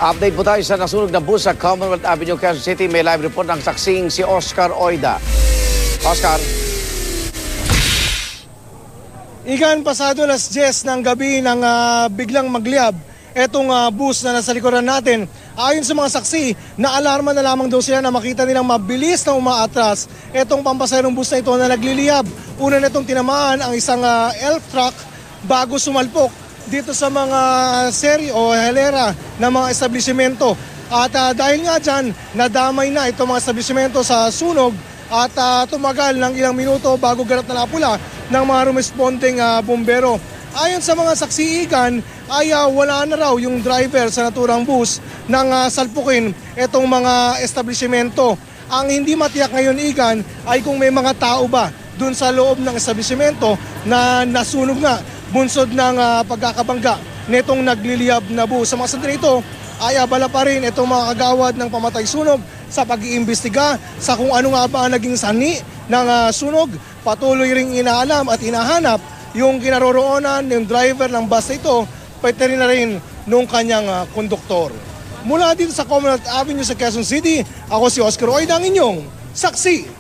Update po tayo sa nasunog na bus sa Commonwealth Avenue, Quezon City. May live report ng saksing si Oscar Oida. Oscar. Igan, pasado alas 10 ng gabi nang biglang magliyab etong bus na nasa likuran natin. Ayon sa mga saksi, naalarma na lamang daw sila na makita nilang mabilis na umaatras etong pampasaherong bus na ito na nagliliyab. Una na itong tinamaan ang isang elf truck bago sumalpok dito sa mga seri o helera ng mga establishmento. At dahil nga dyan, nadamay na itong mga establishmento sa sunog at tumagal ng ilang minuto bago ganap na napula ng mga rumesponding bumbero. Ayon sa mga saksiigan ay wala na raw yung driver sa naturang bus nang salpukin itong mga establishmento. Ang hindi matiyak ngayon, Igan, ay kung may mga tao ba dun sa loob ng establishmento na nasunog nga bunsod ng pagkakabangga nitong nagliliyab na bus. Sa mga sandali ito ay abala pa rin itong mga kagawad ng pamatay sunog sa pag-iimbestiga sa kung ano nga ba naging sanhi ng sunog. Patuloy ring inaalam at hinahanap yung kinaroroonan ng driver ng bus na ito, pati na rin nung kanyang konduktor. Mula dito sa Commonwealth Avenue sa Quezon City, ako si Oscar Oida, ang inyong saksi.